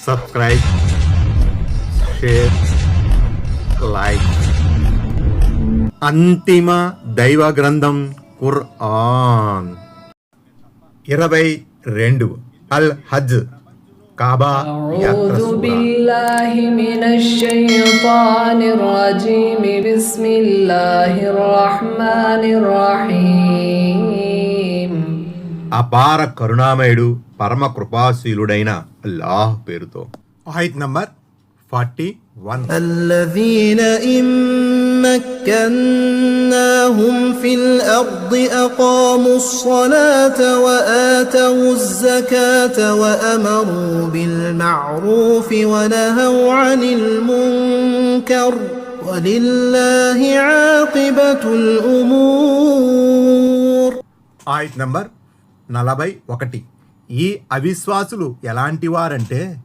Subscribe, share, like. అంతిమ దైవ గ్రంథం ఖురాన్. 22 అల్ హజ్ కాబా యాత్ర సూరా. అపార కరుణామయుడు పరమ కృపాశీలుడైన అల్లాహ్ పేరుతో. ఆయత్ నంబర్ 41. الذين إن مكناهم في الأرض أقاموا الصلاة وآتوا الزكاة وأمروا بالمعروف ونهوا عن المنكر ولله عاقبة الأمور. ఆయత్ నంబర్ 41. ఈ అవిశ్వాసులు ఎలాంటి వారంటే,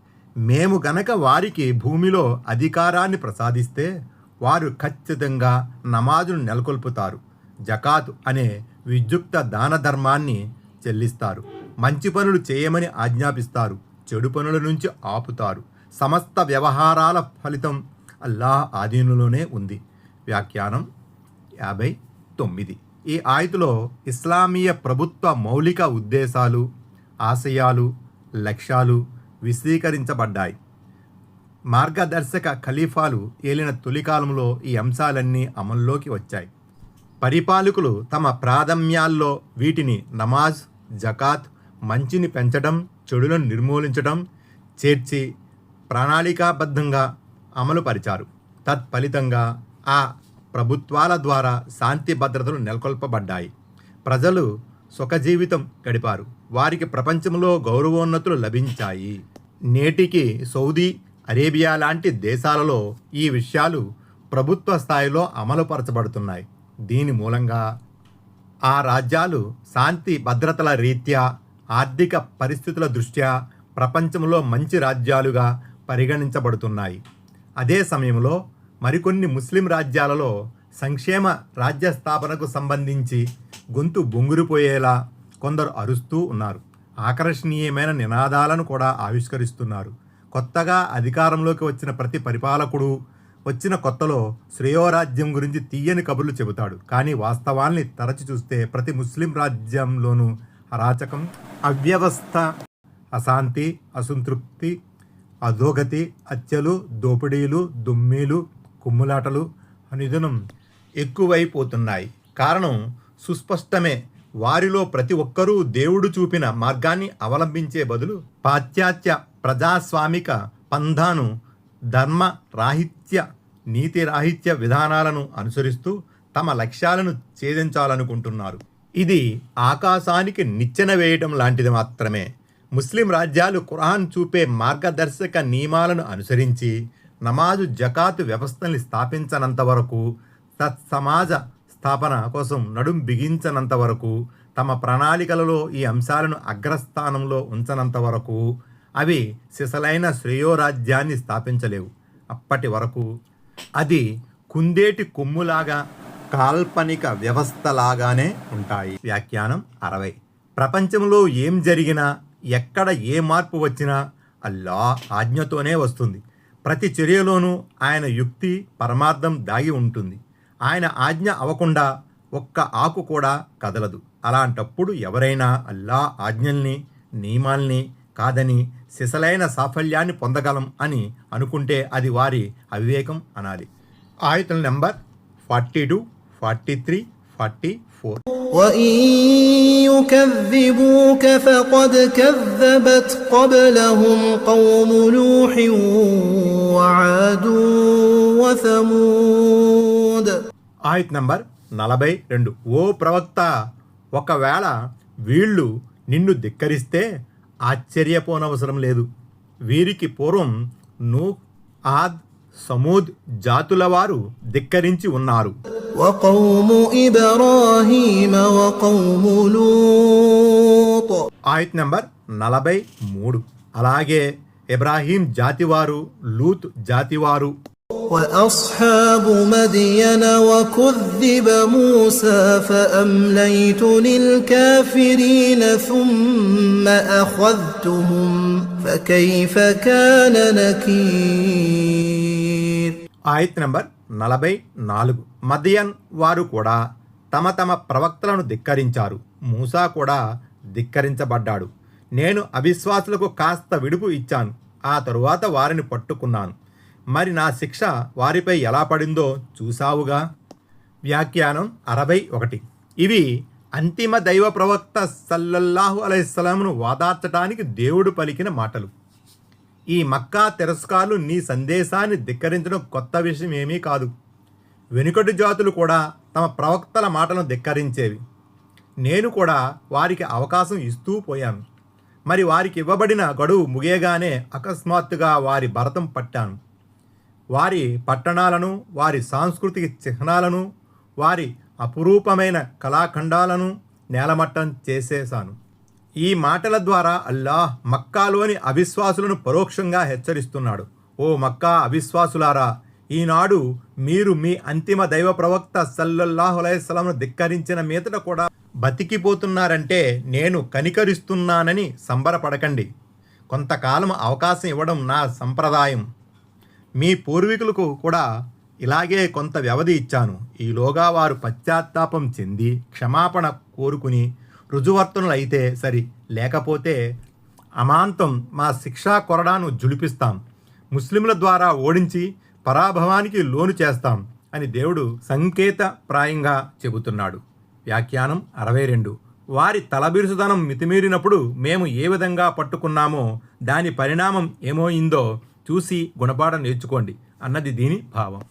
మేము గనక వారికి భూమిలో అధికారాన్ని ప్రసాదిస్తే వారు ఖచ్చితంగా నమాజును నెలకొల్పుతారు, జకాత్ అనే విద్యుక్త దాన ధర్మాన్ని చెల్లిస్తారు, మంచి పనులు చేయమని ఆజ్ఞాపిస్తారు, చెడు పనుల నుంచి ఆపుతారు. సమస్త వ్యవహారాల ఫలితం అల్లాహ్ ఆధీనంలోనే ఉంది. వ్యాఖ్యానం 59. ఈ ఆయతులో ఇస్లామీయ ప్రభుత్వ మౌలిక ఉద్దేశాలు, ఆశయాలు, లక్ష్యాలు విశదీకరించబడ్డాయి. మార్గదర్శక ఖలీఫాలు ఏలిన తొలికాలంలో ఈ అంశాలన్నీ అమల్లోకి వచ్చాయి. పరిపాలకులు తమ ప్రాధాన్యాల్లో వీటిని నమాజ్, జకాత్, మంచిని పెంచడం, చెడులను నిర్మూలించడం చేర్చి ప్రణాళికాబద్ధంగా అమలుపరిచారు. తత్ఫలితంగా ఆ ప్రభుత్వాల ద్వారా శాంతి భద్రతలు నెలకొల్పబడ్డాయి. ప్రజలు సుఖజీవితం గడిపారు. వారికి ప్రపంచంలో గౌరవోన్నతులు లభించాయి. నేటికి సౌదీ అరేబియా లాంటి దేశాలలో ఈ విషయాలు ప్రభుత్వ స్థాయిలో అమలుపరచబడుతున్నాయి. దీని మూలంగా ఆ రాజ్యాలు శాంతి భద్రతల రీత్యా, ఆర్థిక పరిస్థితుల దృష్ట్యా ప్రపంచంలో మంచి రాజ్యాలుగా పరిగణించబడుతున్నాయి. అదే సమయంలో మరికొన్ని ముస్లిం రాజ్యాలలో సంక్షేమ రాజ్య స్థాపనకు సంబంధించి గొంతు బొంగురిపోయేలా కొందరు అరుస్తూ ఉన్నారు. ఆకర్షణీయమైన నినాదాలను కూడా ఆవిష్కరిస్తున్నారు. కొత్తగా అధికారంలోకి వచ్చిన ప్రతి పరిపాలకుడు వచ్చిన కొత్తలో శ్రేయోరాజ్యం గురించి తీయని కబుర్లు చెబుతాడు. కానీ వాస్తవాల్ని తరచి చూస్తే ప్రతి ముస్లిం రాజ్యంలోనూ అరాచకం, అవ్యవస్థ, అశాంతి, అసంతృప్తి, అధోగతి, హత్యలు, దోపిడీలు, దుమ్మీలు, కుమ్ములాటలు అనుదినం ఎక్కువైపోతున్నాయి. కారణం సుస్పష్టమే. వారిలో ప్రతి ఒక్కరూ దేవుడు చూపిన మార్గాన్ని అవలంబించే బదులు పాశ్చాత్య ప్రజాస్వామిక పంథాను, ధర్మ రాహిత్య, నీతి రాహిత్య విధానాలను అనుసరిస్తూ తమ లక్ష్యాలను ఛేదించాలనుకుంటున్నారు. ఇది ఆకాశానికి నిచ్చెన వేయటం లాంటిది మాత్రమే. ముస్లిం రాజ్యాలు ఖురాన్ చూపే మార్గదర్శక నియమాలను అనుసరించి నమాజు, జకాతు వ్యవస్థల్ని స్థాపించనంత వరకు, తత్సమాజ స్థాపన కోసం నడుం బిగించనంత వరకు, తమ ప్రణాళికలలో ఈ అంశాలను అగ్రస్థానంలో ఉంచనంత వరకు అవి సిసలైన శ్రేయోరాజ్యాన్ని స్థాపించలేవు. అప్పటి వరకు అది కుందేటి కొమ్ములాగా, కాల్పనిక వ్యవస్థలాగానే ఉంటాయి. వ్యాఖ్యానం 60. ప్రపంచంలో ఏం జరిగినా, ఎక్కడ ఏ మార్పు వచ్చినా అల్లాహ్ ఆజ్ఞతోనే వస్తుంది. ప్రతి చర్యలోనూ ఆయన యుక్తి, పరమార్థం దాగి ఉంటుంది. ఆయన ఆజ్ఞ అవ్వకుండా ఒక్క ఆకు కూడా కదలదు. అలాంటప్పుడు ఎవరైనా అల్లాహ్ ఆజ్ఞల్ని, నియమాల్ని కాదని సిసలైన సాఫల్యాన్ని పొందగలం అని అనుకుంటే అది వారి అవివేకం అనాలి. ఆయతుల నెంబర్ 42, 43, 44. وَإِن يُكَذِّبُوكَ فَقَدْ كَذَّبَتْ قَبْلَهُمْ قَوْمُ نُوحٍ وَعَادٌ وَثَمُودَ. ఆయత్ నంబర్ 42. ఓ ప్రవక్త, ఒకవేళ వీళ్ళు నిన్ను ధిక్కరిస్తే ఆశ్చర్యపోనవసరం లేదు. వీరికి పూర్వం నూహ్, ఆద్, సమూద్ జాతుల వారు ధిక్కరించి ఉన్నారు. وقوم إبراهيم وقوم لوط. ఆయత్ నంబర్ 43. అలాగే ఇబ్రాహీం జాతివారు, లూత్ జాతివారు. وأصحاب مدين وكذب موسى فأمليت للكافرين ثم أخذتهم فكيف كان نكير. ఆయత్ నంబర్ 44. మదియన్ వారు కూడా తమ తమ ప్రవక్తలను ధిక్కరించారు. మూసా కూడా ధిక్కరించబడ్డాడు. నేను అవిశ్వాసులకు కాస్త విడుపు ఇచ్చాను. ఆ తరువాత వారిని పట్టుకున్నాను. మరి నా శిక్ష వారిపై ఎలా పడిందో చూసావుగా. వ్యాఖ్యానం 61. ఇవి అంతిమ దైవ ప్రవక్త సల్లల్లాహు అలైహిస్సలాంను వాదార్చడానికి దేవుడు పలికిన మాటలు. ఈ మక్కా తిరస్కారులు నీ సందేశాన్ని ధిక్కరించడం కొత్త విషయం ఏమీ కాదు. వెనుకటి జాతులు కూడా తమ ప్రవక్తల మాటలను ధిక్కరించేవి. నేను కూడా వారికి అవకాశం ఇస్తూ పోయాను. మరి వారికి ఇవ్వబడిన గడువు ముగియగానే అకస్మాత్తుగా వారి భరతం పట్టాను. వారి పట్టణాలను, వారి సాంస్కృతిక చిహ్నాలను, వారి అపురూపమైన కళాఖండాలను నేలమట్టం చేసేశాను. ఈ మాటల ద్వారా అల్లాహ్ మక్కాలోని అవిశ్వాసులను పరోక్షంగా హెచ్చరిస్తున్నాడు. ఓ మక్కా అవిశ్వాసులారా, ఈనాడు మీరు మీ అంతిమ దైవ ప్రవక్త సల్లల్లాహు అలైహిస్సలాంను ధిక్కరించిన మీదట కూడా బతికిపోతున్నారంటే నేను కనికరిస్తున్నానని సంబరపడకండి. కొంతకాలం అవకాశం ఇవ్వడం నా సంప్రదాయం. మీ పూర్వీకులకు కూడా ఇలాగే కొంత వ్యవధి ఇచ్చాను. ఈలోగా వారు పశ్చాత్తాపం చెంది క్షమాపణ కోరుకుని రుజువర్తనులు అయితే సరి, లేకపోతే అమాంతం మా శిక్షా కొరడాను జులిపిస్తాం, ముస్లింల ద్వారా ఓడించి పరాభవానికి లోను చేస్తాం అని దేవుడు సంకేతప్రాయంగా చెబుతున్నాడు. వ్యాఖ్యానం 62. వారి తలబిరుసుదనం మితిమీరినప్పుడు మేము ఏ విధంగా పట్టుకున్నామో దాని పరిణామం ఏమోయిందో చూసి గుణపాఠం నేర్చుకోండి అన్నది దీని భావం.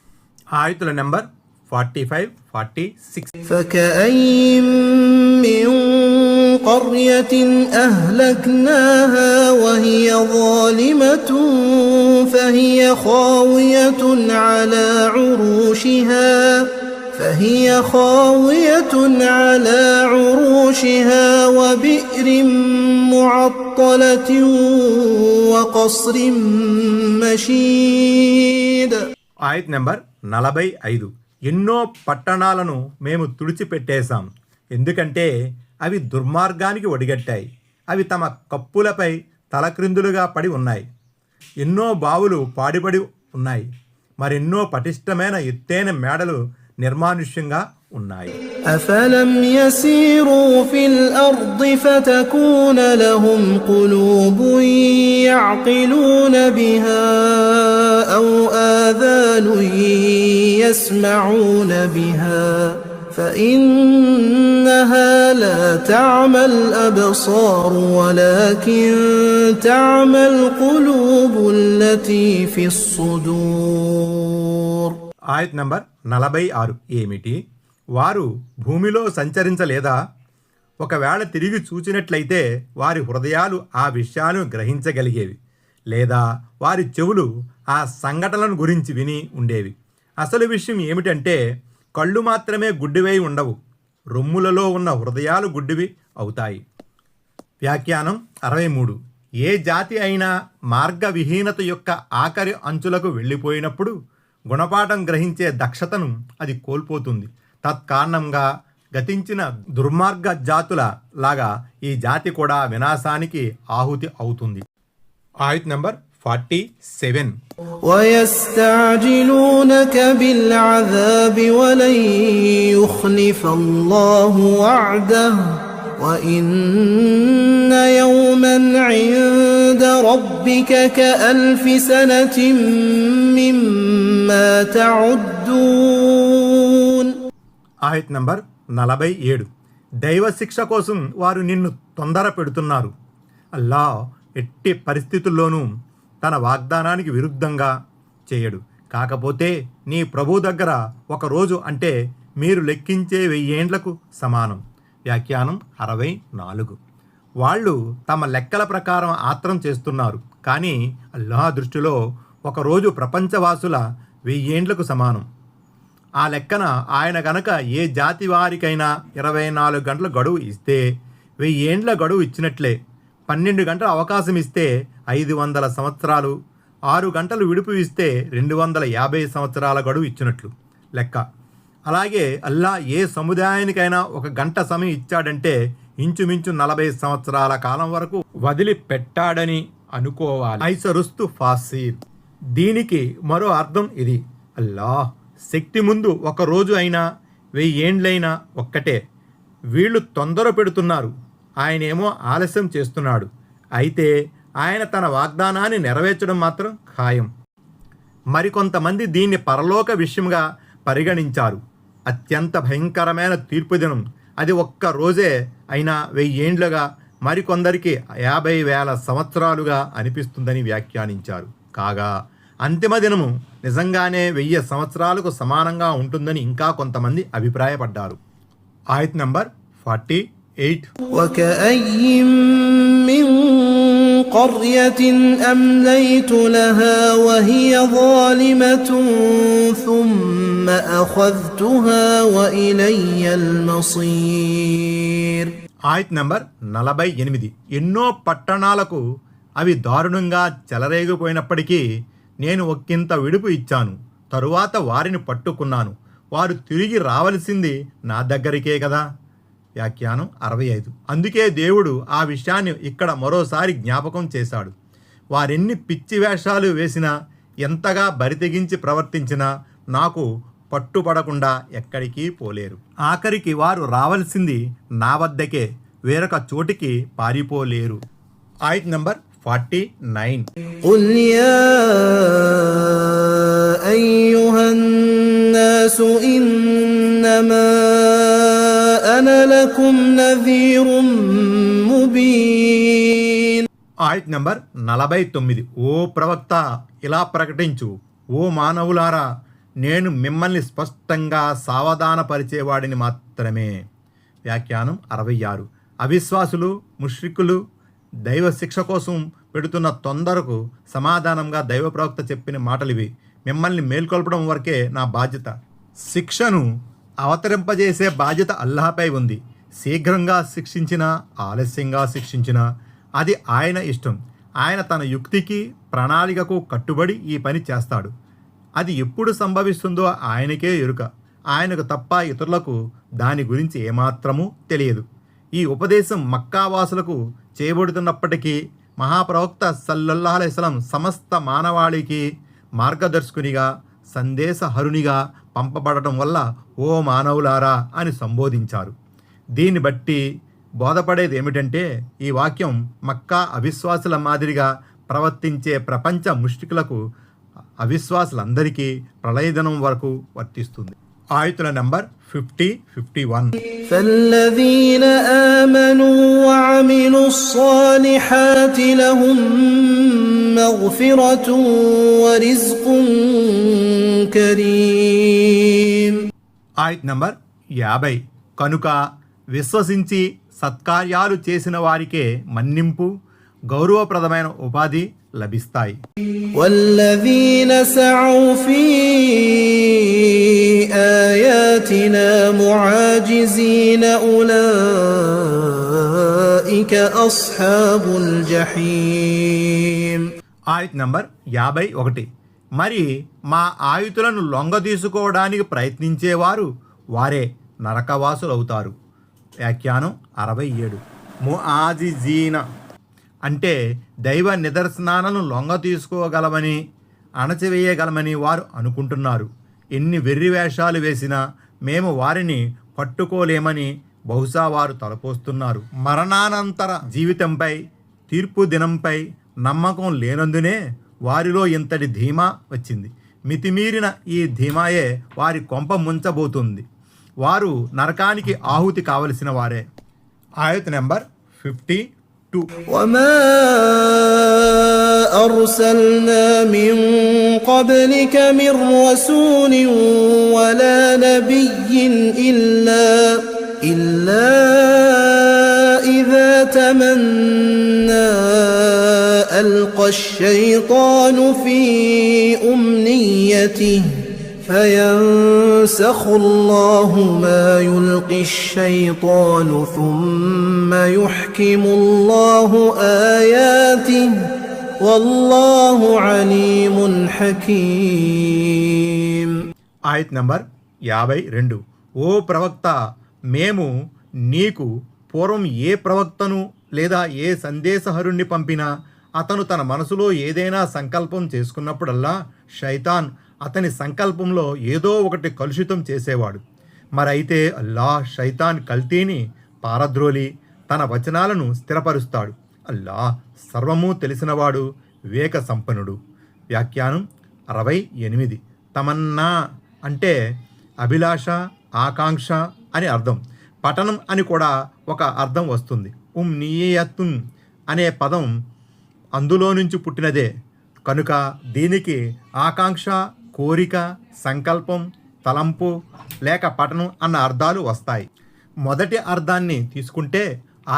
ఆయతుల నెంబర్ 45, 46. فكأين من قرية أهلكناها وهي ظالمة فهي خاوية على عروشها وبئر معطلة وقصر مشيد. ఆయత్ నెంబర్ 45. ఎన్నో పట్టణాలను మేము తుడిచిపెట్టేశాం, ఎందుకంటే అవి దుర్మార్గానికి ఒడిగట్టాయి. అవి తమ కప్పులపై తలక్రిందులుగా పడి ఉన్నాయి. ఎన్నో బావులు పాడిపడి ఉన్నాయి. మరెన్నో పటిష్టమైన ఎత్తైన మేడలు నిర్మానుష్యంగా ఉన్నాయి. أفلم يسيروا في الأرض فتكون لهم قلوب يعقلون بها أو آذان يسمعون بها فإنها لا تعمى الأبصار ولكن تعمى القلوب التي في الصدور. ఆయత్ నంబర్ 46. ఏమిటి? వారు భూమిలో సంచరించలేదా? ఒకవేళ తిరిగి చూచినట్లయితే వారి హృదయాలు ఆ విషయాలను గ్రహించగలిగేవి, లేదా వారి చెవులు ఆ సంఘటనలను గురించి విని ఉండేవి. అసలు విషయం ఏమిటంటే కళ్ళు మాత్రమే గుడ్డివై ఉండవు, రొమ్ములలో ఉన్న హృదయాలు గుడ్డివి అవుతాయి. వ్యాఖ్యానం 63. ఏ జాతి అయినా మార్గవిహీనత యొక్క ఆఖరి అంచులకు వెళ్ళిపోయినప్పుడు గుణపాఠం గ్రహించే దక్షతను అది కోల్పోతుంది. తత్కారణంగా గతించిన దుర్మార్గ జాతుల లాగా ఈ జాతి కూడా వినాశానికి ఆహుతి అవుతుంది. ఆయత్ నంబర్ 47. ويستعجلونك بالعذاب ولن يخلف الله وعده وإن يوما عند ربك كألف سنة مما تعدون. ఆయత్ నంబర్ 47. దైవ శిక్ష కోసం వారు నిన్ను తొందర పెడుతున్నారు. అల్లా ఎట్టి పరిస్థితుల్లోనూ తన వాగ్దానానికి విరుద్ధంగా చేయడు. కాకపోతే నీ ప్రభు దగ్గర ఒక రోజు అంటే మీరు లెక్కించే 1000 ఏండ్లకు సమానం. వ్యాఖ్యానం 64. వాళ్ళు తమ లెక్కల ప్రకారం ఆత్రం చేస్తున్నారు, కానీ అల్లాహ్ దృష్టిలో ఒకరోజు ప్రపంచవాసుల 1000 ఏండ్లకు సమానం. ఆ లెక్కన ఆయన గనక ఏ జాతి వారికైనా 24 గంటల గడువు ఇస్తే 1000 ఏండ్ల గడువు ఇచ్చినట్లే. 12 గంటల అవకాశం ఇస్తే 500 సంవత్సరాలు, 6 గంటలు విడుపు ఇస్తే 250 సంవత్సరాల గడువు ఇచ్చినట్లు లెక్క. అలాగే అల్లా ఏ సముదాయానికైనా 1 గంట సమయం ఇచ్చాడంటే ఇంచుమించు 40 సంవత్సరాల కాలం వరకు వదిలిపెట్టాడని అనుకోవాలి. ఐసరుస్తు ఫాసీర్. దీనికి మరో అర్థం ఇది: అల్లాహ్ శక్తి ముందు 1 రోజు అయినా 1000 ఏండ్లైనా ఒక్కటే. వీళ్ళు తొందర పెడుతున్నారు, ఆయనేమో ఆలస్యం చేస్తున్నాడు. అయితే ఆయన తన వాగ్దానాన్ని నెరవేర్చడం మాత్రం ఖాయం. మరికొంతమంది దీన్ని పరలోక విషయంగా పరిగణించారు. అత్యంత భయంకరమైన తీర్పు దినం అది 1 రోజే అయినా 1000 ఏండ్లుగా, మరికొందరికి 50,000 సంవత్సరాలుగా అనిపిస్తుందని వ్యాఖ్యానించారు. కాగా అంతిమ దినము నిజంగానే 1000 సంవత్సరాలకు సమానంగా ఉంటుందని ఇంకా కొంతమంది అభిప్రాయపడ్డారు. ఆయత్ నంబర్ 48. وكأين من قرية أمليت لها وهي ظالمة ثم أخذتها وإلي المصير. ఆయత్ నంబర్ 48. ఎన్నో పట్టణాలకు అవి దారుణంగా చెలరేగిపోయినప్పటికీ నేను ఒక్కింత విడుపు ఇచ్చాను. తరువాత వారిని పట్టుకున్నాను. వారు తిరిగి రావలసింది నా దగ్గరికే కదా. వ్యాఖ్యానం 65. అందుకే దేవుడు ఆ విషయాన్ని ఇక్కడ మరోసారి జ్ఞాపకం చేశాడు. వారెన్ని పిచ్చి వేషాలు వేసినా, ఎంతగా బరితెగించి ప్రవర్తించినా నాకు పట్టుపడకుండా ఎక్కడికి పోలేరు. ఆఖరికి వారు రావలసింది నా వద్దకే, వేరొక చోటికి పారిపోలేరు. ఆయత్ నంబర్ 49. قل يا أيها الناس إنما أنا لكم نذير مبين. ఆయత్ నంబర్ 49. ఓ ప్రవక్త, ఇలా ప్రకటించు: ఓ మానవులారా, నేను మిమ్మల్ని స్పష్టంగా సావధానపరిచేవాడిని మాత్రమే. వ్యాఖ్యానం 66. అవిశ్వాసులు, ముష్రికులు దైవ శిక్ష కోసం పెడుతున్న తొందరకు సమాధానంగా దైవ ప్రవక్త చెప్పిన మాటలివి. మిమ్మల్ని మేల్కొల్పడం వరకే నా బాధ్యత. శిక్షను అవతరింపజేసే బాధ్యత అల్లాహపై ఉంది. శీఘ్రంగా శిక్షించినా, ఆలస్యంగా శిక్షించినా అది ఆయన ఇష్టం. ఆయన తన యుక్తికి, ప్రణాళికకు కట్టుబడి ఈ పని చేస్తాడు. అది ఎప్పుడు సంభవిస్తుందో ఆయనకే ఎరుక. ఆయనకు తప్ప ఇతరులకు దాని గురించి ఏమాత్రమూ తెలియదు. ఈ ఉపదేశం మక్కావాసులకు చేయబడుతున్నప్పటికీ మహాప్రవక్త సల్లల్లాహు అలైహి వసల్లం సమస్త మానవాళికి మార్గదర్శకునిగా, సందేశహరునిగా పంపబడటం వల్ల ఓ మానవులారా అని సంబోధించారు. దీన్ని బట్టి బోధపడేది ఏమిటంటే, ఈ వాక్యం మక్కా అవిశ్వాసుల మాదిరిగా ప్రవర్తించే ప్రపంచ ముష్రికులకు, అవిశ్వాసులందరికీ ప్రళయదినం వరకు వర్తిస్తుంది. ఆయతుల నంబర్ 50, 51. فالذين آمنوا وعملوا الصالحات لهم مغفرة ورزق كريم. ఆయత్ నంబర్ 50. కనుక విశ్వసించి సత్కార్యాలు చేసిన వారికే మన్నింపు, గౌరవప్రదమైన ఉపాధి లభిస్తాయి. والذين سعوا في آياتنا معاجزين أولئك أصحاب الجحيم. ఆయత్ నంబర్ 51. మరి మా ఆయుతులను లొంగ తీసుకోవడానికి ప్రయత్నించేవారు వారే నరకవాసులవుతారు. వ్యాఖ్యానం 67. ముఆజిజీన అంటే దైవ నిదర్శనాలను లొంగ తీసుకోగలమని, అణచివేయగలమని వారు అనుకుంటున్నారు. ఎన్ని వెర్రి వేషాలు వేసినా మేము వారిని పట్టుకోలేమని బహుశా వారు తలపోస్తున్నారు. మరణానంతర జీవితంపై, తీర్పు దినంపై నమ్మకం లేనందునే వారిలో ఇంతటి ధీమా వచ్చింది. మితిమీరిన ఈ ధీమాయే వారి కొంప ముంచబోతుంది. వారు నరకానికి ఆహుతి కావలసిన వారే. ఆయత్ నెంబర్ 52. وما أرسلنا من قبلك من رسول ولا نبي إلا إذا تمنى ألقى الشيطان في أمنيته فينسخ الله ما يلقي الشيطان ثم يحكم الله آياته والله عليم حكيم. ఆయత్ నంబర్ 52. ఓ ప్రవక్త, మేము నీకు పూర్వం ఏ ప్రవక్తను లేదా ఏ సందేశహరుణ్ణి పంపినా అతను తన మనసులో ఏదైనా సంకల్పం చేసుకున్నప్పుడల్లా షైతాన్ అతని సంకల్పంలో ఏదో ఒకటి కలుషితం చేసేవాడు. మరైతే అల్లాహ్ షైతాన్ కల్తీని పారద్రోలి తన వచనాలను స్థిరపరుస్తాడు. అల్లాహ్ సర్వము తెలిసినవాడు, వివేక సంపన్నుడు. వ్యాఖ్యానం 68. తమన్నా అంటే అభిలాష, ఆకాంక్ష అని అర్థం. పఠనం అని కూడా ఒక అర్థం వస్తుంది. నియతున్ అనే పదం అందులో నుంచి పుట్టినదే కనుక దీనికి ఆకాంక్ష, కోరిక, సంకల్పం, తలంపు లేక పఠనం అన్న అర్థాలు వస్తాయి. మొదటి అర్థాన్ని తీసుకుంటే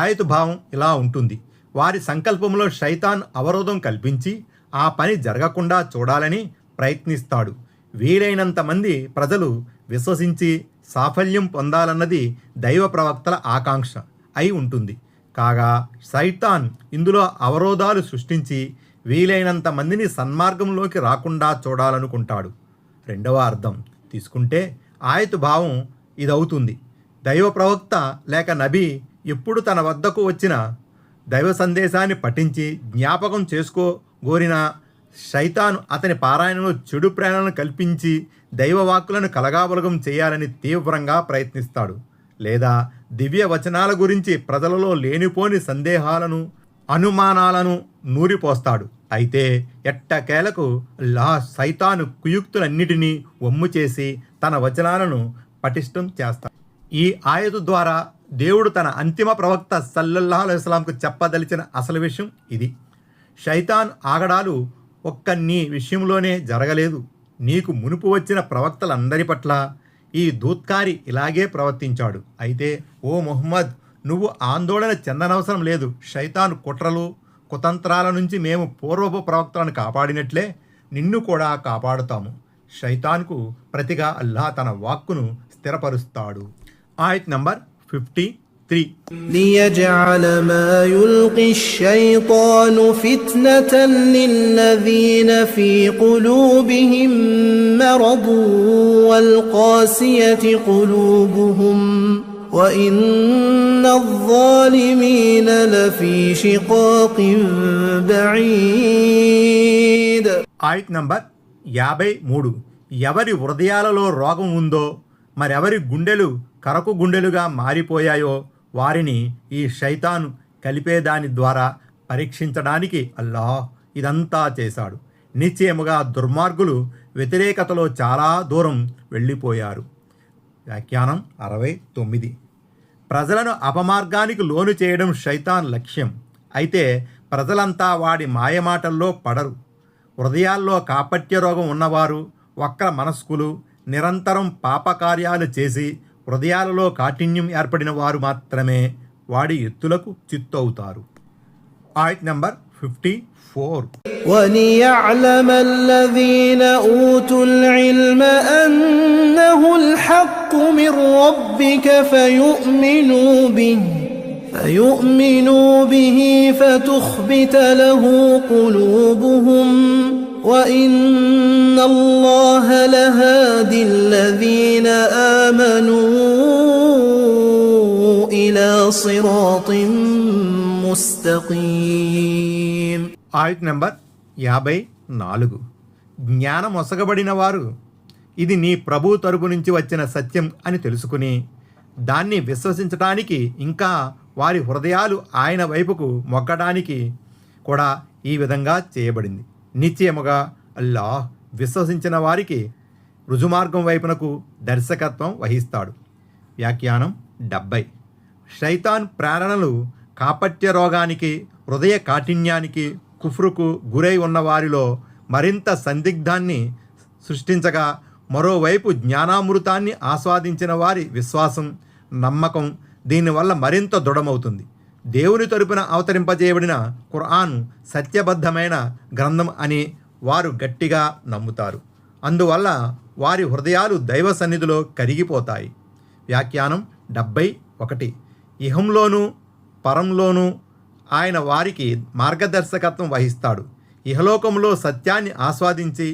ఆయతు భావం ఇలా ఉంటుంది: వారి సంకల్పంలో షైతాన్ అవరోధం కల్పించి ఆ పని జరగకుండా చూడాలని ప్రయత్నిస్తాడు. వీలైనంత మంది ప్రజలు విశ్వసించి సాఫల్యం పొందాలన్నది దైవ ప్రవక్తల ఆకాంక్ష అయి ఉంటుంది. కాగా సైతాన్ ఇందులో అవరోధాలు సృష్టించి వీలైనంత మందిని సన్మార్గంలోకి రాకుండా చూడాలనుకుంటాడు. రెండవ అర్థం తీసుకుంటే ఆయతు భావం ఇదవుతుంది: దైవ ప్రవక్త లేక నబీ ఎప్పుడు తన వద్దకు వచ్చిన దైవ సందేశాన్ని పఠించి జ్ఞాపకం చేసుకోగోరిన షైతాను అతని పారాయణలో చెడు ప్రేరణను కల్పించి దైవవాక్కులను కలగాబలగం చేయాలని తీవ్రంగా ప్రయత్నిస్తాడు. లేదా దివ్య వచనాల గురించి ప్రజలలో లేనిపోని సందేహాలను, అనుమానాలను నూరిపోస్తాడు. అయితే ఎట్టకేలకు సైతాను కుయుక్తులన్నిటినీ వమ్ము చేసి తన వచనాలను పటిష్టం చేస్తాడు. ఈ ఆయతు ద్వారా దేవుడు తన అంతిమ ప్రవక్త సల్లల్లాహు అలైహి వసల్లంకు చెప్పదలిచిన అసలు విషయం ఇది. షైతాన్ ఆగడాలు ఒక్క నీ విషయంలోనే జరగలేదు. నీకు మునుపు వచ్చిన ప్రవక్తలందరి పట్ల ఈ దూత్కారి ఇలాగే ప్రవర్తించాడు. అయితే ఓ ముహమ్మద్, నువ్వు ఆందోళన చెందనవసరం లేదు. షైతాన్ కుట్రలు, కుతంత్రాల నుంచి మేము పూర్వపు ప్రవక్తలను కాపాడినట్లే నిన్ను కూడా కాపాడుతాము. షైతాన్కు ప్రతిగా అల్లాహ్ తన వాక్కును స్థిరపరుస్తాడు. ఆయత్ నంబర్ 53. ليجعل ما يلقي الشيطان فتنة للذين في قلوبهم مرض والقاسية قلوبهم وإن الظالمين لفي شقاق بعيد. ఆయత్ నంబర్ 53. ఎవరి హృదయాలలో రోగం ఉందో, మరెవరి గుండెలు కరకు గుండెలుగా మారిపోయాయో వారిని ఈ షైతాను కలిపేదాని ద్వారా పరీక్షించడానికి అల్లాహ్ ఇదంతా చేశాడు. నిశ్చయముగా దుర్మార్గులు వ్యతిరేకతలో చాలా దూరం వెళ్ళిపోయారు. వ్యాఖ్యానం 69. ప్రజలను అపమార్గానికి లోను చేయడం షైతాన్ లక్ష్యం. అయితే ప్రజలంతా వాడి మాయమాటల్లో పడరు. హృదయాల్లో కాపట్య రోగం ఉన్నవారు, వక్ర మనస్కులు, నిరంతరం పాపకార్యాలు చేసి హృదయాలలో కాఠిన్యం ఏర్పడిన వారు మాత్రమే వాడి ఎత్తులకు చిత్తవుతారు. ఆయత్ నంబర్ 54. وليعلم الذين أوتوا العلم أنه الحق من ربك فيؤمنوا به فتخبت له قلوبهم وإن الله لهادي الذين آمنوا إلى صراط مستقيم. ఆయత్ నంబర్ 54. జ్ఞానం ఒసగబడిన వారు ఇది నీ ప్రభు తరపు నుంచి వచ్చిన సత్యం అని తెలుసుకుని దాన్ని విశ్వసించటానికి, ఇంకా వారి హృదయాలు ఆయన వైపుకు మొక్కడానికి కూడా ఈ విధంగా చేయబడింది. నిశ్చయముగా అల్లాహ్ విశ్వసించిన వారికి రుజుమార్గం వైపునకు దర్శకత్వం వహిస్తాడు. వ్యాఖ్యానం 70. షైతాన్ ప్రేరణలు కాపట్య రోగానికి, హృదయ కాఠిన్యానికి, కుఫ్రుకు గురై ఉన్న వారిలో మరింత సందిగ్ధాన్ని సృష్టించగా, మరోవైపు జ్ఞానామృతాన్ని ఆస్వాదించిన వారి విశ్వాసం, నమ్మకం దీనివల్ల మరింత దృఢమవుతుంది. దేవుని తరపున అవతరింపజేయబడిన ఖురాన్ సత్యబద్ధమైన గ్రంథం అని వారు గట్టిగా నమ్ముతారు. అందువల్ల వారి హృదయాలు దైవ సన్నిధిలో కరిగిపోతాయి. వ్యాఖ్యానం 71. ఇహంలోనూ పరంలోనూ ఆయన వారికి మార్గదర్శకత్వం వహిస్తాడు. ఇహలోకంలో సత్యాన్ని ఆస్వాదించి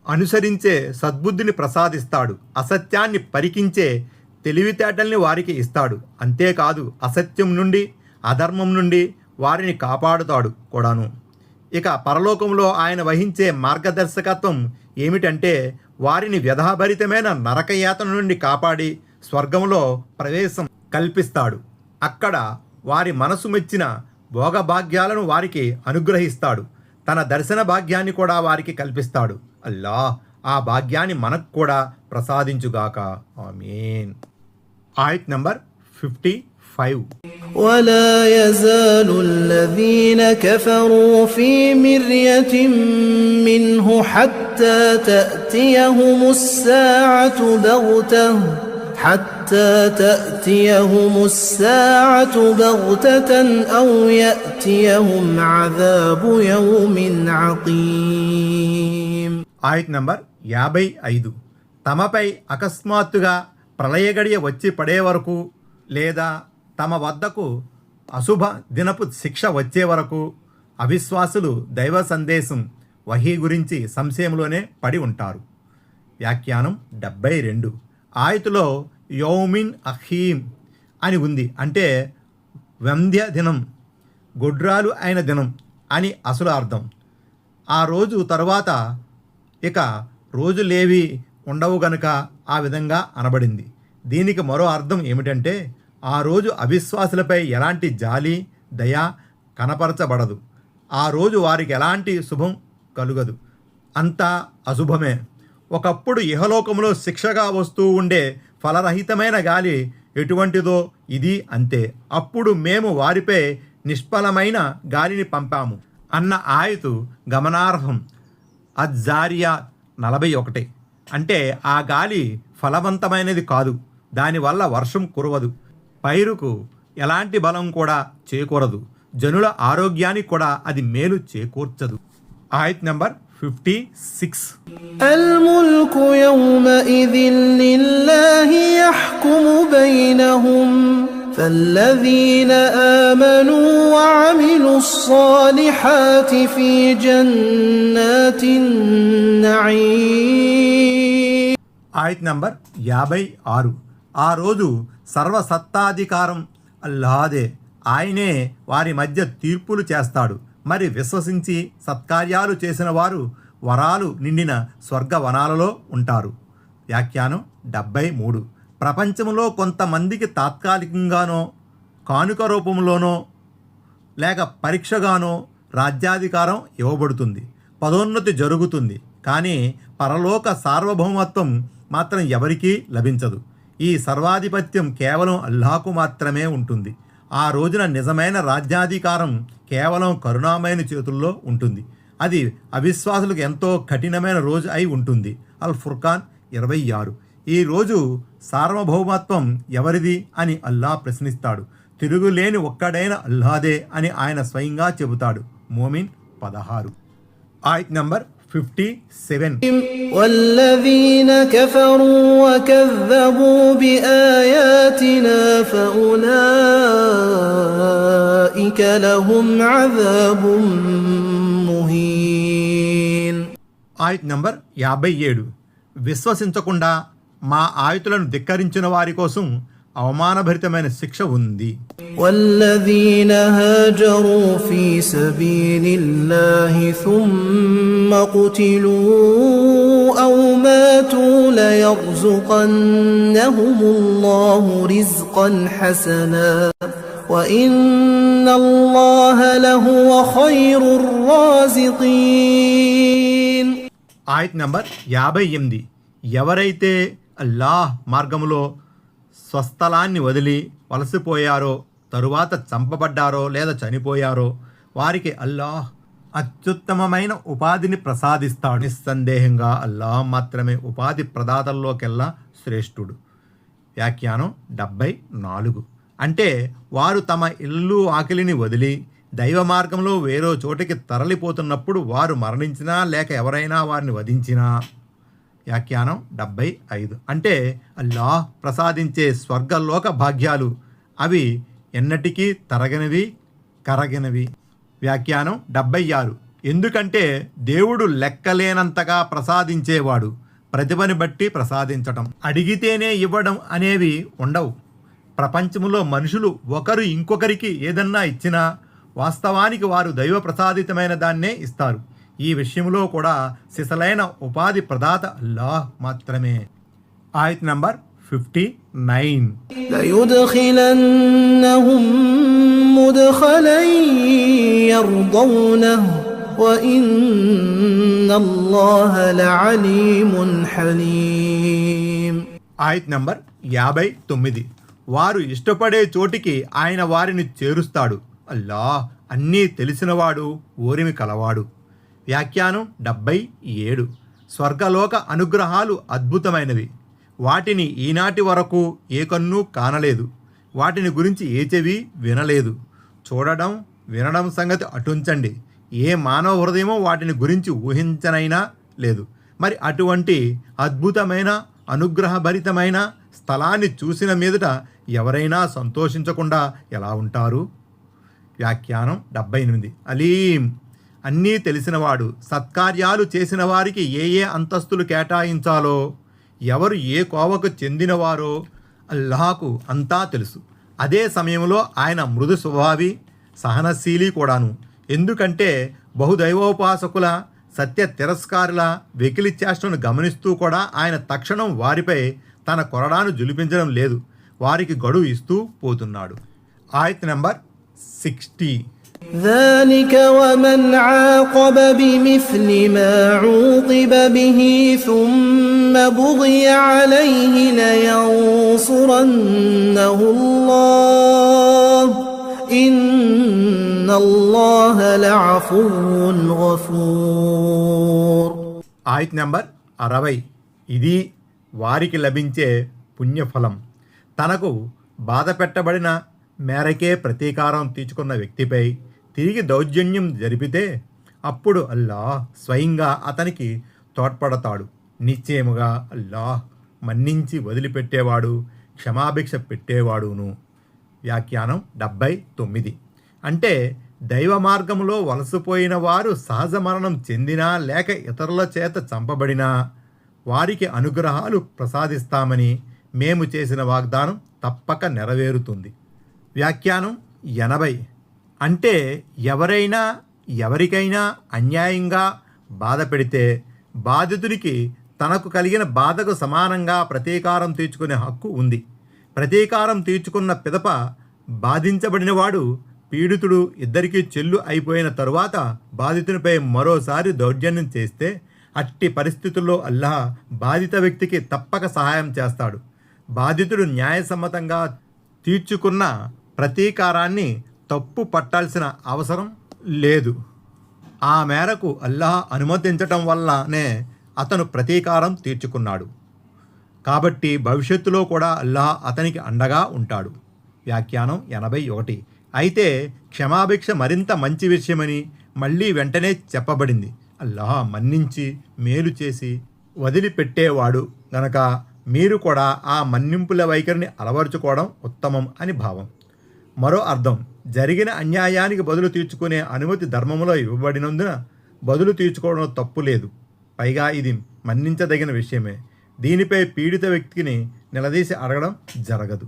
అనుసరించే సద్బుద్ధిని ప్రసాదిస్తాడు. అసత్యాన్ని పరికించే తెలివితేటల్ని వారికి ఇస్తాడు. అంతేకాదు అసత్యం నుండి అధర్మం నుండి వారిని కాపాడుతాడు కూడాను. ఇక పరలోకంలో ఆయన వహించే మార్గదర్శకత్వం ఏమిటంటే వారిని వ్యధాభరితమైన నరకయాతన నుండి కాపాడి స్వర్గంలో ప్రవేశం కల్పిస్తాడు. అక్కడ వారి మనసు మెచ్చిన భోగభాగ్యాలను వారికి అనుగ్రహిస్తాడు. తన దర్శన భాగ్యాన్ని కూడా వారికి కల్పిస్తాడు. అల్లా ఆ భాగ్యాన్ని మనకు కూడా ప్రసాదించుగాక. ఆమీన్. ఆయత్ నంబర్ 55. ولا يزال الذين كفروا في مرية منه حتى تأتيهم الساعة بغتة أو يأتيهم عذاب يوم عقيم. ఆయత్ నంబర్ 55. తమపై అకస్మాత్తుగా ప్రళయగడియ వచ్చి పడే వరకు లేదా తమ వద్దకు అశుభ దినపు శిక్ష వచ్చే వరకు అవిశ్వాసులు దైవ సందేశం వహీ గురించి సంశయంలోనే పడి ఉంటారు. వ్యాఖ్యానం 72. ఆయతులో యౌమిన్ అహీం అని ఉంది. అంటే వంద్య దినం, గొడ్రాలు అయిన దినం అని అసలు అర్థం. ఆ రోజు తరువాత ఇక రోజులేవి ఉండవు గనుక ఆ విధంగా అనబడింది. దీనికి మరో అర్థం ఏమిటంటే ఆ రోజు అవిశ్వాసులపై ఎలాంటి జాలి దయ కనపరచబడదు. ఆ రోజు వారికి ఎలాంటి శుభం కలుగదు, అంతా అశుభమే. ఒకప్పుడు ఇహలోకంలో శిక్షగా వస్తూ ఉండే ఫలరహితమైన గాలి ఎటువంటిదో ఇది అంతే. అప్పుడు మేము వారిపై నిష్ఫలమైన గాలిని పంపాము అన్న ఆయతు గమనార్హం. అజ్జారియా 41. అంటే ఆ గాలి ఫలవంతమైనది కాదు, దానివల్ల వర్షం కురవదు, పైరుకు ఎలాంటి బలం కూడా చేకూరదు, జనుల ఆరోగ్యానికి కూడా అది మేలు చేకూర్చదు. ఆయత్ నంబర్ 56. الملك يومئذ لله يحكم بينهم فالذين آمنوا وعملوا الصالحات في جنات النعيم. ఆయత్ నంబర్ 56. ఆ రోజు సర్వసత్తాధికారం అల్లాదే, ఆయనే వారి మధ్య తీర్పులు చేస్తాడు. మరి విశ్వసించి సత్కార్యాలు చేసిన వారు వరాలు నిండిన స్వర్గవనాలలో ఉంటారు. వ్యాఖ్యానం 73. ప్రపంచంలో కొంతమందికి తాత్కాలికంగానో కానుక రూపంలోనో లేక పరీక్షగానో రాజ్యాధికారం ఇవ్వబడుతుంది, పదోన్నతి జరుగుతుంది. కానీ పరలోక సార్వభౌమత్వం మాత్రం ఎవరికీ లభించదు. ఈ సర్వాధిపత్యం కేవలం అల్లాహకు మాత్రమే ఉంటుంది. ఆ రోజున నిజమైన రాజ్యాధికారం కేవలం కరుణామయుని చేతుల్లో ఉంటుంది. అది అవిశ్వాసులకు ఎంతో కఠినమైన రోజు అయి ఉంటుంది. అల్ ఫుర్ఖాన్ 26. ఈ రోజు సార్వభౌమత్వం ఎవరిది అని అల్లాహ్ ప్రశ్నిస్తాడు. తిరుగులేని ఒక్కడైన అల్లాదే అని ఆయన స్వయంగా చెబుతాడు. మోమిన్ 16. ఆయత్ నంబర్ 57. والذين كفروا وكذبوا بآياتنا فأولئك لهم عذاب مهين. ఆయత్ నంబర్ 57. విశ్వసించకుండా మా ఆయతులను ధిక్కరించిన వారి కోసం అవమానభరితమైన శిక్ష ఉంది. والذين هاجروا في سبيل الله ثم قتلوا أو ماتوا ليرزقنهم الله رزقا حسنا وإن الله لهو خير الرازقين. ఆయత్ నంబర్ 58. ఎవరైతే అల్లాహ్ మార్గములో స్వస్థలాన్ని వదిలి వలసిపోయారో, తరువాత చంపబడ్డారో లేదా చనిపోయారో వారికి అల్లాహ్ అత్యుత్తమమైన ఉపాధిని ప్రసాదిస్తాడు. నిస్సందేహంగా అల్లాహ్ మాత్రమే ఉపాధి ప్రదాతల్లోకెల్లా శ్రేష్ఠుడు. వ్యాఖ్యానం 74. అంటే వారు తమ ఇల్లు ఆకలిని వదిలి దైవ మార్గంలో వేరో చోటికి తరలిపోతున్నప్పుడు వారు మరణించినా లేక ఎవరైనా వారిని వధించినా. వ్యాఖ్యానం 75. అంటే అల్లాహ్ ప్రసాదించే స్వర్గలోక భాగ్యాలు అవి ఎన్నటికీ తరగనివి, కరగనివి. వ్యాఖ్యానం 76. ఎందుకంటే దేవుడు లెక్కలేనంతగా ప్రసాదించేవాడు. ప్రతిభని బట్టి ప్రసాదించటం, అడిగితేనే ఇవ్వడం అనేవి ఉండవు. ప్రపంచంలో మనుషులు ఒకరు ఇంకొకరికి ఏదన్నా ఇచ్చినా వాస్తవానికి వారు దైవ ప్రసాదితమైన దాన్నే ఇస్తారు. ఈ విషయంలో కూడా సిసలైన ఉపాధి ప్రదాత అల్లాహ్ మాత్రమే. ఆయత్ నంబర్ 59. ليدخلنهم مدخلا يرضونه وإن الله لعليم حليم. ఆయత్ నంబర్ 59. వారు ఇష్టపడే చోటికి ఆయన వారిని చేరుస్తాడు. అల్లాహ్ అన్నీ తెలిసినవాడు, ఓరిమి కలవాడు. వ్యాఖ్యానం 77. స్వర్గలోక అనుగ్రహాలు అద్భుతమైనవి. వాటిని ఈనాటి వరకు ఏ కన్ను కానలేదు. వాటిని గురించి ఏ చెవి వినలేదు. చూడడం వినడం సంగతి అటుంచండి, ఏ మానవ హృదయమో వాటిని గురించి ఊహించనైనా లేదు. మరి అటువంటి అద్భుతమైన అనుగ్రహభరితమైన స్థలాన్ని చూసిన మీదట ఎవరైనా సంతోషించకుండా ఎలా ఉంటారు? వ్యాఖ్యానం 78. అలీం అన్నీ తెలిసినవాడు, సత్కార్యాలు చేసిన వారికి ఏ ఏ అంతస్తులు కేటాయించాలో, ఎవరు ఏ కోవకు చెందినవారో అల్లాహకు అంతా తెలుసు. అదే సమయంలో ఆయన మృదు స్వభావి, సహనశీలి కూడాను. ఎందుకంటే బహుదైవోపాసకుల, సత్య తిరస్కారుల వెకిలి చేష్టను గమనిస్తూ కూడా ఆయన తక్షణం వారిపై తన కొరడాను జులిపించడం లేదు, వారికి గడువు ఇస్తూ పోతున్నాడు. ఆయత్ నంబర్ 60. ذلك ومن عاقب بمثل ما عوقب به ثم بغي عليه لينصرنه الله إن الله لعفو غفور. ఆయత్ నంబర్ 60. ఇది వారికి లభించే పుణ్యఫలం. తనకు బాధ పెట్టబడిన మేరకే ప్రతీకారం తీర్చుకున్న వ్యక్తిపై తిరిగి దౌర్జన్యం జరిపితే అప్పుడు అల్లాహ్ స్వయంగా అతనికి తోడ్పడతాడు. నిశ్చయముగా అల్లాహ్ మన్నించి వదిలిపెట్టేవాడు, క్షమాభిక్ష పెట్టేవాడును. వ్యాఖ్యానం 79. అంటే దైవ మార్గంలో వలసపోయిన వారు సహజ మరణం చెందినా లేక ఇతరుల చేత చంపబడినా వారికి అనుగ్రహాలు ప్రసాదిస్తామని మేము చేసిన వాగ్దానం తప్పక నెరవేరుతుంది. వ్యాఖ్యానం 80. అంటే ఎవరైనా ఎవరికైనా అన్యాయంగా బాధ పెడితే బాధితుడికి తనకు కలిగిన బాధకు సమానంగా ప్రతీకారం తీర్చుకునే హక్కు ఉంది. ప్రతీకారం తీర్చుకున్న పిదప బాధించబడినవాడు, పీడితుడు ఇద్దరికీ చెల్లు అయిపోయిన తరువాత బాధితునిపై మరోసారి దౌర్జన్యం చేస్తే అట్టి పరిస్థితుల్లో అల్లాహ్ బాధిత వ్యక్తికి తప్పక సహాయం చేస్తాడు. బాధితుడు న్యాయసమ్మతంగా తీర్చుకున్న ప్రతీకారాన్ని తప్పు పట్టాల్సిన అవసరం లేదు. ఆ మేరకు అల్లాహ్ అనుమతించటం వల్లనే అతను ప్రతీకారం తీర్చుకున్నాడు. కాబట్టి భవిష్యత్తులో కూడా అల్లాహ్ అతనికి అండగా ఉంటాడు. వ్యాఖ్యానం 81. అయితే క్షమాభిక్ష మరింత మంచి విషయమని మళ్ళీ వెంటనే చెప్పబడింది. అల్లాహ్ మన్నించి మేలు చేసి వదిలిపెట్టేవాడు గనక మీరు కూడా ఆ మన్నింపుల వైఖరిని అలవరుచుకోవడం ఉత్తమం అని భావం. మరో అర్థం, జరిగిన అన్యాయానికి బదులు తీర్చుకునే అనుమతి ధర్మంలో ఇవ్వబడినందున బదులు తీర్చుకోవడం తప్పు లేదు. పైగా ఇది మన్నించదగిన విషయమే. దీనిపై పీడిత వ్యక్తిని నిలదీసి అడగడం జరగదు.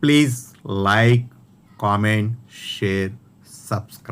Please like, comment, share, subscribe.